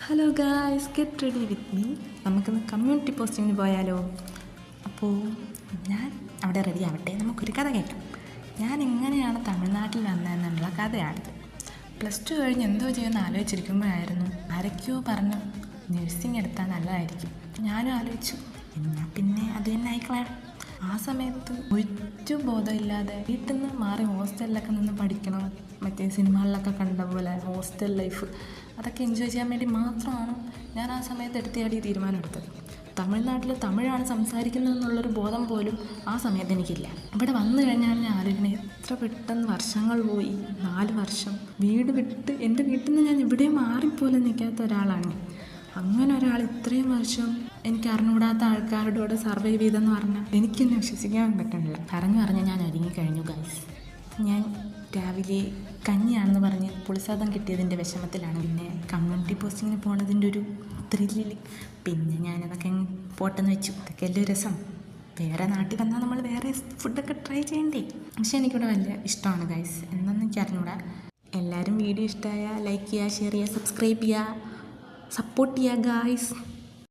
Hello guys, get ready with me. നമുക്കിന്ന് community പോസ്റ്റിങ്ങിന് പോയാലോ? അപ്പോൾ ഞാൻ അവിടെ റെഡി ആവട്ടെ, നമുക്കൊരു കഥ കേൾക്കാം. ഞാൻ എങ്ങനെയാണ് തമിഴ്നാട്ടിൽ വന്നതെന്നുള്ള കഥയാണിത്. +2 കഴിഞ്ഞ് എന്തോ ചെയ്യുമെന്ന് ആലോചിച്ചിരിക്കുമ്പോഴായിരുന്നു ആരൊക്കെയോ പറഞ്ഞു നഴ്സിംഗ് എടുത്താൽ നല്ലതായിരിക്കും. ഞാനും ആലോചിച്ചു, എന്നാൽ പിന്നെ അത് തന്നെ ആയിക്കളയാം. ആ സമയത്ത് ഒരു ബോധമില്ലാതെ വീട്ടിൽ നിന്ന് മാറി ഹോസ്റ്റലിലൊക്കെ നിന്ന് പഠിക്കണം, മറ്റേ സിനിമകളിലൊക്കെ കണ്ട പോലെ ഹോസ്റ്റൽ ലൈഫ് അതൊക്കെ എൻജോയ് ചെയ്യാൻ വേണ്ടി മാത്രമാണ് ഞാൻ ആ സമയത്ത് എടുത്തിയാടി തീരുമാനം എടുത്തത്. തമിഴ്നാട്ടിൽ തമിഴാണ് സംസാരിക്കുന്നതെന്നുള്ളൊരു ബോധം പോലും ആ സമയത്ത് എനിക്കില്ല. ഇവിടെ വന്നു കഴിഞ്ഞാൽ ഞാൻ ആലോചിക്കണേ, എത്ര പെട്ടെന്ന് വർഷങ്ങൾ പോയി. 4 വർഷം വീട് വിട്ട്, എൻ്റെ വീട്ടിൽ നിന്ന് ഞാൻ ഇവിടെയും മാറിപ്പോലെ നിൽക്കാത്ത ഒരാളാണ്. അങ്ങനെ ഒരാൾ ഇത്രയും വർഷം എനിക്ക് അറിഞ്ഞുകൂടാത്ത ആൾക്കാരുടെ കൂടെ സർവൈവ് ചെയ്തെന്ന് പറഞ്ഞാൽ എനിക്കെന്നെ വിശ്വസിക്കാൻ പറ്റണില്ല. പറഞ്ഞ് ഞാൻ ഒരുങ്ങിക്കഴിഞ്ഞു ഗൈസ്. ഞാൻ രാവിലെ കഞ്ഞിയാണെന്ന് പറഞ്ഞ് പുളിസാദം കിട്ടിയതിൻ്റെ വിഷമത്തിലാണ്. പിന്നെ കമ്മ്യൂണിറ്റി പോസ്റ്റിങ്ങിന് പോണതിൻ്റെ ഒരു ത്രില്ലിൽ പിന്നെ ഞാനതൊക്കെ പോട്ടെന്ന് വെച്ചു. അതൊക്കെ വലിയ രസം. വേറെ നാട്ടിൽ വന്നാൽ നമ്മൾ വേറെ ഫുഡൊക്കെ ട്രൈ ചെയ്യണ്ടേ? പക്ഷേ എനിക്കിവിടെ വലിയ ഇഷ്ടമാണ് ഗൈസ്. എന്നൊന്നും എനിക്ക് അറിഞ്ഞൂടാ. എല്ലാവരും വീഡിയോ ഇഷ്ടമായാൽ ലൈക്ക് ചെയ്യുക, ഷെയർ ചെയ്യുക, സബ്സ്ക്രൈബ് ചെയ്യുക, സപ്പോർട്ട് ചെയ്യുക ഗായ്സ്.